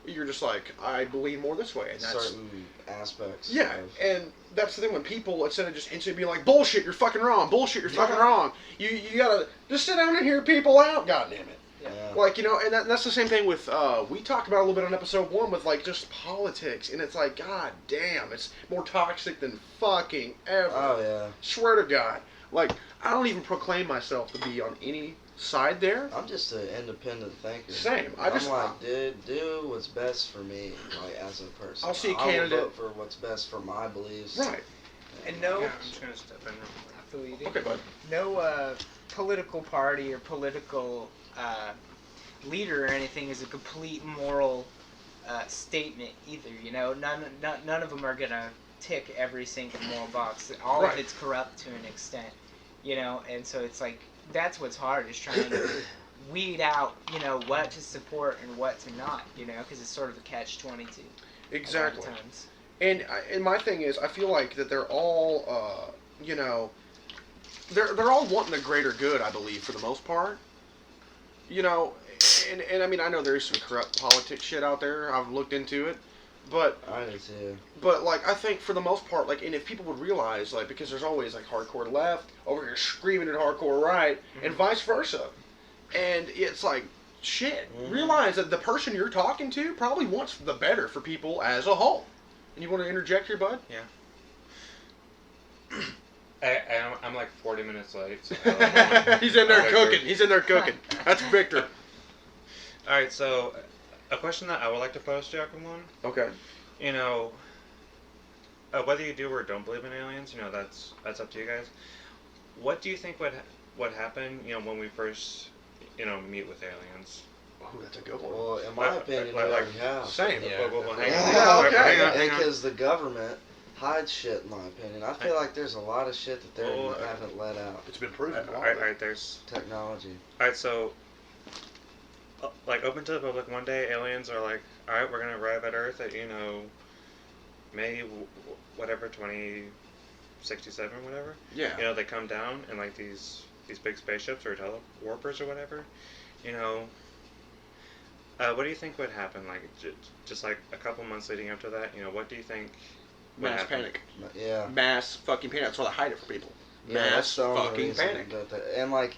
You're just like, I believe more this way, and that's certain aspects. Yeah, and that's the thing when people, instead of just instantly being like, bullshit, you're fucking wrong, bullshit, you're fucking wrong, you gotta just sit down and hear people out, goddammit. Yeah. Like, you know, and that's the same thing with, we talked about a little bit on episode 1 with, like, just politics, and it's like, god damn, it's more toxic than fucking ever. Oh, yeah. Swear to God. Like, I don't even proclaim myself to be on any side there. I'm just an independent thinker. Same. I'm like, dude, do what's best for me, like, as a person. I'll see a I will candidate. vote for what's best for my beliefs. Right. And no, Yeah, I'm just gonna step in. I feel you, dude. Okay, bud. No political party or political leader or anything is a complete moral statement either. You know, none of them are gonna tick every single moral box. All Right. of it's corrupt to an extent. You know, and so it's like that's what's hard is trying to weed out, you know, what to support and what to not. You know, because it's sort of a catch-22. Exactly. A lot of times. And my thing is, I feel like that they're all, you know, they're all wanting the greater good, I believe, for the most part. You know, and I mean, I know there's some corrupt politics shit out there. I've looked into it, but I do too. But like, I think for the most part, like, and if people would realize, like, because there's always like hardcore left over here screaming at hardcore right, and vice versa, and it's like, shit. Realize that the person you're talking to probably wants the better for people as a whole. And you want to interject here, bud? Yeah. I'm like 40 minutes late. So He's in there cooking. He's in there cooking. That's Victor. Alright, so a question that I would like to pose to everyone. Okay. You know, whether you do or don't believe in aliens, you know, that's up to you guys. What do you think would happen, you know, when we first, you know, meet with aliens? Oh, that's a good one. Well, in my opinion, we already have. Same. Yeah. Well, Yeah, okay. hang on. Because the government hides shit, in my opinion. I feel like there's a lot of shit that they haven't let out. It's been proven. Alright, there's... Technology. Alright, so... like, open to the public, one day aliens are like, alright, we're gonna arrive at Earth at, you know, May, whatever, 2067, whatever. Yeah. You know, they come down in, like, these big spaceships or telewarpers or whatever. You know, what do you think would happen? Like, just like a couple months leading up to that, you know, what do you think would Mass happen? panic. Yeah. Mass fucking panic. That's why they hide it for people. Yeah, that's Mass the only fucking reason panic. and like,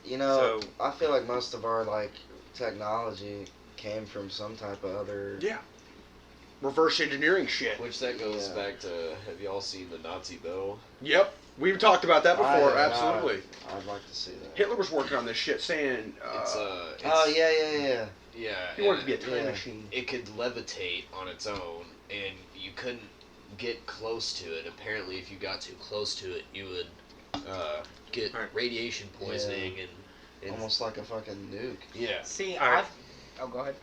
you know, So- I feel like most of our like technology came from some type of other. Yeah. Reverse engineering shit. Which that goes Yeah. back to, have y'all seen the Nazi bill? Yep. We've talked about that before. I- Absolutely. I'd like to see that. Hitler was working on this shit, saying It's Oh yeah. yeah. he wanted to be a and time yeah. machine. It could levitate on its own, and you couldn't get close to it. Apparently, if you got too close to it, you would get Right. radiation poisoning and Almost like a fucking nuke. yeah. See, Alright. Oh, go ahead.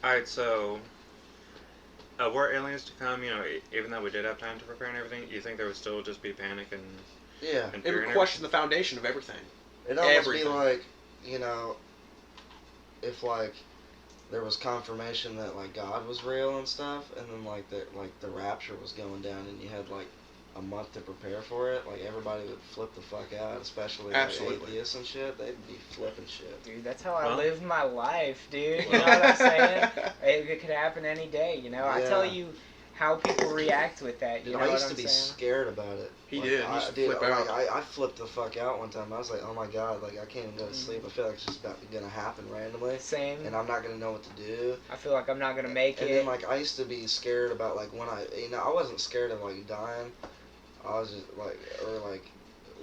Alright, so... were aliens to come, you know, even though we did have time to prepare and everything, you think there would still just be panic and Yeah. fear It and would question the foundation of everything. It'd almost Everything. be like, you know, if like there was confirmation that like God was real and stuff, and then like the rapture was going down, and you had like a month to prepare for it, like everybody would flip the fuck out, especially like Absolutely. atheists and shit. They'd be flipping shit. Dude, that's how I Well- live my life, dude. You know what I'm saying? It could happen any day, you know? I tell Yeah. you how people react with that, you Dude, know I what used I'm to be saying? scared about it. He Like, did. He used to dude, flip out. like, I flipped the fuck out one time. I was like, oh my god, like I can't even go to sleep. I feel like it's just about gonna happen randomly, Same. and I'm not gonna know what to do. I feel like I'm not gonna make And it. then like I used to be scared about like when I wasn't scared of like dying. I was just like, or like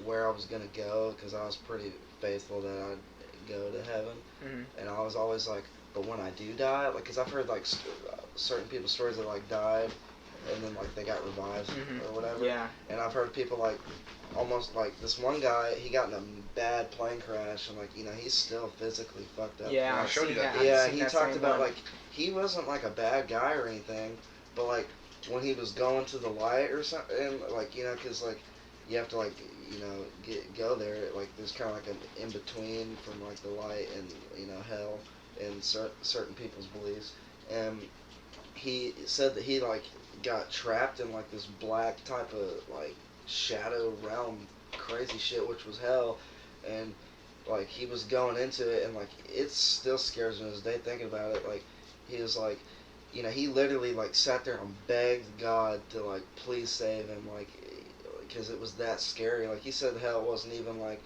where I was gonna go because I was pretty faithful that I'd go to heaven, Mhm. and I was always like, but when I do die, like, because I've heard like certain people's stories that like died, and then like they got revived or whatever, Yeah. and I've heard people like almost like this one guy, he got in a bad plane crash, and like he's still physically fucked up. Yeah, I I've showed seen you that. that. Yeah, I've seen he that talked same about one. like he wasn't like a bad guy or anything, but like when he was going to the light or something, like because like you have to like go there. Like there's kind of like an in between from like the light and hell in certain people's beliefs, and he said that he like got trapped in like this black type of like shadow realm, crazy shit, which was hell, and like he was going into it, and like it still scares me to this day thinking about it. Like he was like, he literally like sat there and begged God to like please save him, like because it was that scary. Like he said, hell wasn't even like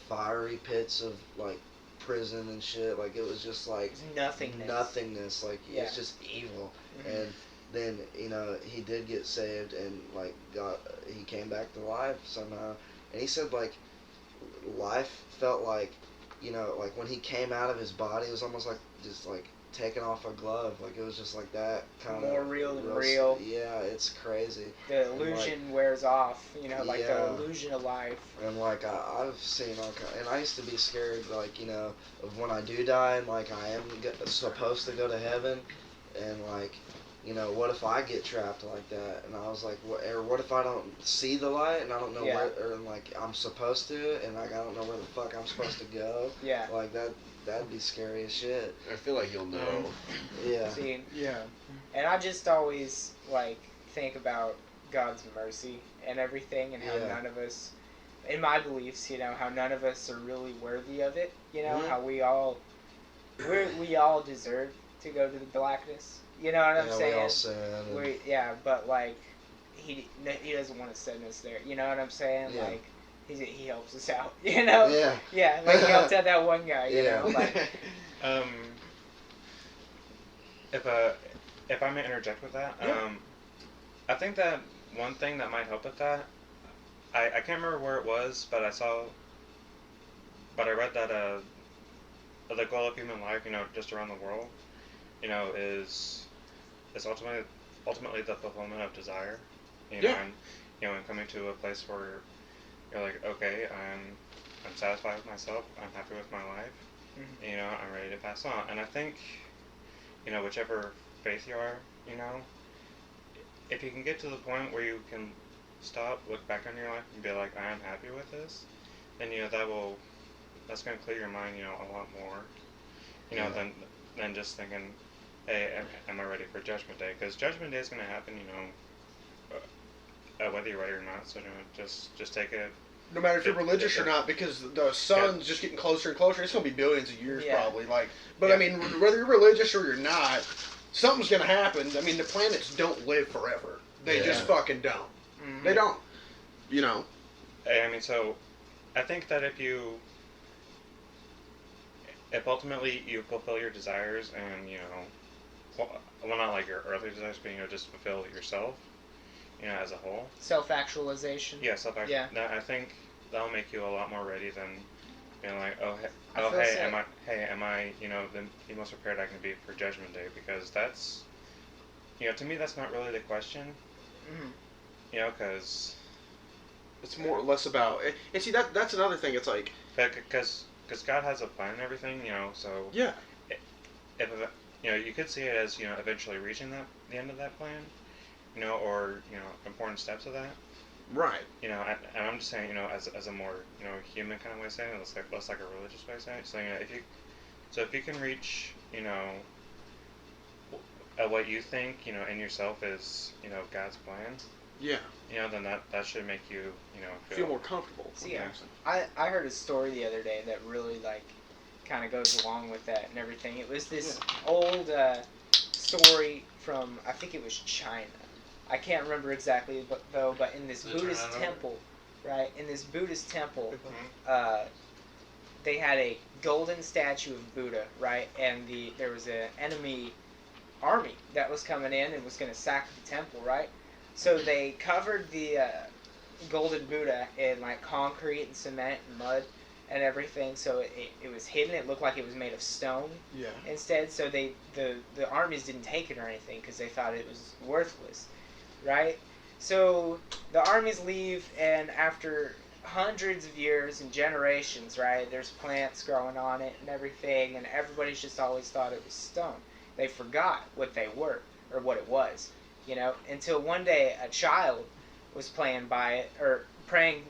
fiery pits of like prison and shit. Like it was just like It's nothingness. nothingness. Like Yeah. it's just evil. Mhm. And then he did get saved and like he came back to life somehow. And he said like life felt like like when he came out of his body, it was almost like just like taking off a glove. Like it was just like that kind of More real than real. Yeah, it's crazy. The illusion wears off. Like Yeah. the illusion of life. And like I've seen and I used to be scared like of when I do die and like I am supposed to go to heaven, and like what if I get trapped like that? And I was like, what if I don't see the light and I don't know Yeah. where, or like I'm supposed to, and like I don't know where the fuck I'm supposed to go? Yeah. Like that'd be scary as shit. I feel like you'll know. Yeah. See, Yeah. and I just always like think about God's mercy and everything, and how Yeah. none of us, in my beliefs, how none of us are really worthy of it. Mhm. How we all deserve to go to the blackness. You know what I'm Yeah, saying? we all sin. And, But like he doesn't want to send us there. You know what I'm saying? Yeah. Like he helps us out. You know? Yeah. Yeah, like he helped out that one guy. You Yeah. know, like If I may interject with that, Yeah. I think that one thing that might help with that, I can't remember where it was, but I read that the goal of human life, just around the world, is ultimately the fulfillment of desire, Yeah. and coming to a place where you're like, okay, I'm satisfied with myself, I'm happy with my life, Mhm. I'm ready to pass on. And I think, whichever faith you are, if you can get to the point where you can stop, look back on your life, and be like, I am happy with this, then that's going to clear your mind, a lot more, Yeah. than just thinking, hey, am I ready for Judgment Day? Because Judgment Day is going to happen, whether you're ready or not. So just take it. No matter if you're religious or not, because the sun's just getting closer and closer. It's going to be billions of years Yeah. probably. But Yeah. I mean, whether you're religious or you're not, something's going to happen. I mean, the planets don't live forever. They just Yeah. fucking don't. Mhm. They don't. I mean, so I think that if ultimately you fulfill your desires and well, not like your earthly desires, but just fulfill yourself, as a whole. Self-actualization. Yeah, self-actualization. Yeah. That, I think that'll make you a lot more ready than being like, I feel hey, so. am I, the most prepared I can be for Judgment Day? Because that's, to me, that's not really the question. Mhm. Because It's more or less about. And see, that's another thing. It's like. because God has a plan and everything, so Yeah. if you could see it as eventually reaching the end of that plan, or important steps of that. Right. And I'm just saying, as a more, human kind of way of saying it, less like a religious way of saying it. So, if you can reach, what you think, in yourself is, God's plan, Yeah. then that should make you, Feel more comfortable. See, yeah. I heard a story the other day that really kind of goes along with that and everything. It was this old story from, I think it was China. I can't remember exactly, but in this Buddhist temple, right? In this Buddhist temple, they had a golden statue of Buddha, right? And there was an enemy army that was coming in and was going to sack the temple, right? So they covered the golden Buddha in like concrete and cement and mud and everything, so it was hidden. It looked like it was made of stone Yeah. instead. So the armies didn't take it or anything because they thought it was worthless, right? So the armies leave, and after hundreds of years and generations, right, there's plants growing on it and everything, and everybody's just always thought it was stone. They forgot what they were or what it was, until one day a child was playing by it or praying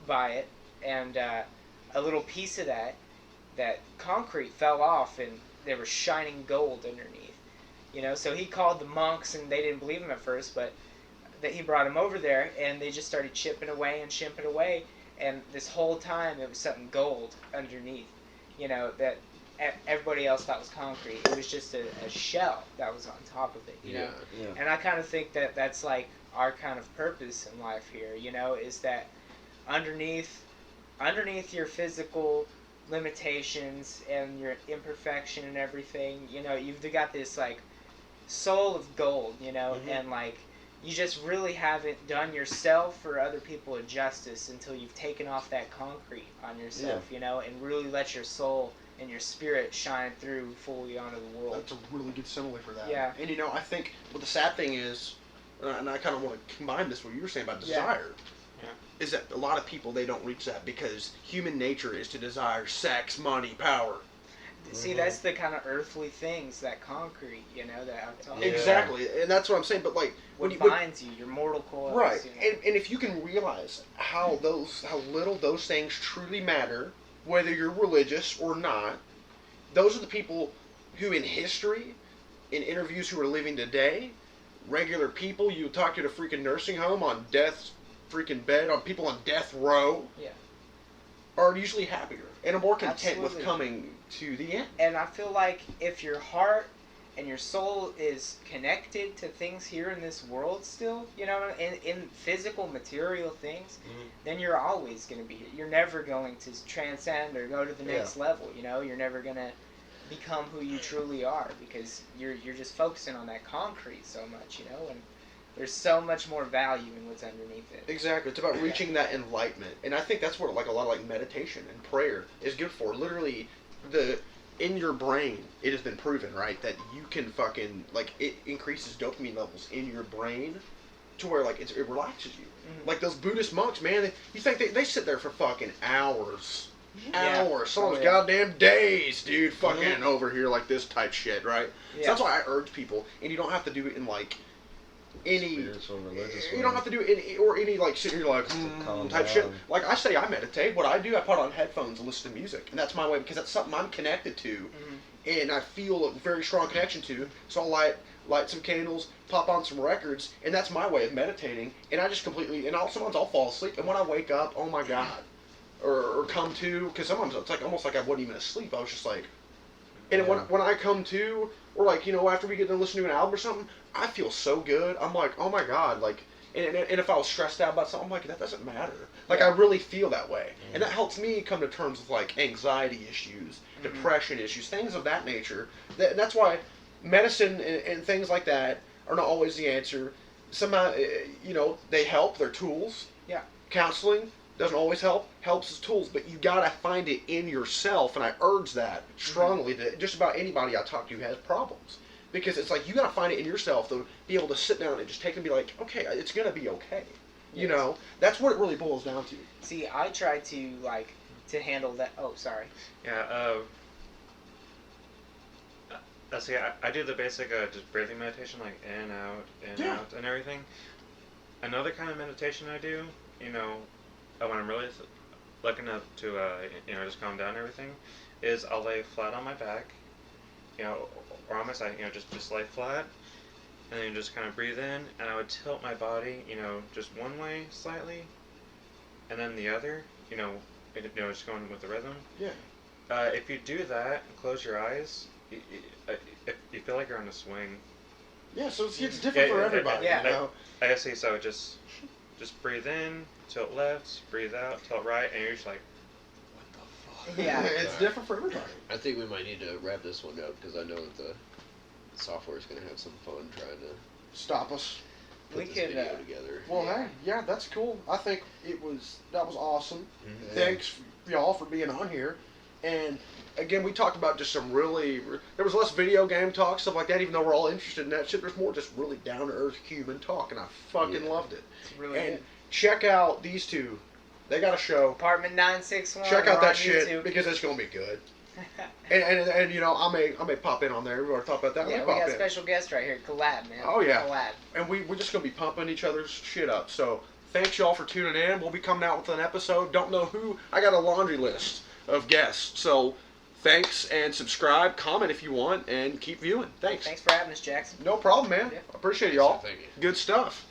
by it, and a little piece of that concrete fell off, and there was shining gold underneath. So he called the monks, and they didn't believe him at first, but that he brought him over there, and they just started chipping away, and this whole time it was something gold underneath, that everybody else thought was concrete. It was just a shell that was on top of it, Yeah. And I kind of think that that's like our kind of purpose in life here, is that underneath your physical limitations and your imperfection and everything, you've got this like soul of gold, and like you just really haven't done yourself or other people a justice until you've taken off that concrete on yourself, and really let your soul and your spirit shine through fully onto the world. That's a really good simile for that. Yeah. And I think what the sad thing is, and I kind of want to combine this with what you were saying about desire, is that a lot of people, they don't reach that because human nature is to desire sex, money, power. See, that's the kind of earthly things, that concrete, that I'm talking about. Exactly, and that's what I'm saying. But like, What binds you, your mortal coils. right? And if you can realize how little those things truly matter, whether you're religious or not, those are the people who, in history, in interviews who are living today, regular people, you talk to the freaking nursing home on death's freaking bed, on people on death row, are usually happier and are more content with coming to the end. And I feel like if your heart and your soul is connected to things here in this world still, in physical, material things, then you're always going to be here. You're never going to transcend or go to the next level, You're never going to become who you truly are because you're just focusing on that concrete so much, and there's so much more value in what's underneath it. Exactly. It's about reaching that enlightenment. And I think that's what like a lot of like meditation and prayer is good for. Literally, in your brain, it has been proven, right, that you can fucking, like, it increases dopamine levels in your brain to where, like, it relaxes you. Mm-hmm. Like, those Buddhist monks, man, you think they sit there for fucking hours. Hours. Some of those goddamn days, dude, fucking over here like this type shit, right? Yeah. So that's why I urge people, and you don't have to do it in, like, any spiritual, religious way. You don't have to do any like sitting here like type shit. Like I say, I meditate. What I do, I put on headphones and listen to music, and that's my way because that's something I'm connected to, and I feel a very strong connection to. So I'll light some candles, pop on some records, and that's my way of meditating. And I just completely sometimes I'll fall asleep, and when I wake up, oh my god, or come to, because sometimes it's like almost like I wasn't even asleep. I was just like, and when I come to, or like after we get done listening to an album or something, I feel so good. I'm like, oh my god, like, and if I was stressed out about something, I'm like, that doesn't matter. Like, I really feel that way. And that helps me come to terms with, like, anxiety issues, depression issues, things of that nature. That's why medicine and things like that are not always the answer. Somehow, they help, they're tools. Yeah. Counseling doesn't always help, helps as tools, but you gotta find it in yourself, and I urge that strongly that just about anybody I talk to has problems. Because it's like, you gotta find it in yourself to be able to sit down and just take it and be like, okay, it's gonna be okay. Yes. That's what it really boils down to. See, I try to, like, to handle that. Oh, sorry. Yeah, see, I do the basic just breathing meditation, like in, out, and everything. Another kind of meditation I do, when I'm really looking up to, just calm down and everything, is I'll lay flat on my back, or on my side, just lay flat, and then just kind of breathe in, and I would tilt my body, just one way slightly, and then the other, just going with the rhythm. Yeah. If you do that, and close your eyes, you feel like you're on a swing. Yeah, so it's different for everybody. I see. So just breathe in, tilt left, breathe out, tilt right, and you're just like, what the fuck? Yeah, it's different for everybody. I think we might need to wrap this one up because I know that the software is going to have some fun trying to stop us. put We this could, video together. Well, Yeah. hey, yeah, that's cool. I think that was awesome. Mhm. Thanks y'all for being on here. And again, we talked about just some really. There was less video game talk, stuff like that. Even though we're all interested in that shit, there's more just really down to earth human talk, and I fucking Yeah. loved it. It's really And good. check out these two. They got a show. Apartment 961. Check out we're that on shit YouTube. because it's gonna be good. And you know, I may pop in on there. We already talked about that. I Yeah, may we pop got in. special guest right here. Collab, man. Oh, yeah. Collab. And we're just going to be pumping each other's shit up. So thanks y'all for tuning in. We'll be coming out with an episode. Don't know who. I got a laundry list of guests. So thanks and subscribe, comment if you want, and keep viewing. Thanks. Thanks for having us, Jackson. No problem, man. Yeah. I appreciate y'all. Thank you. Good stuff.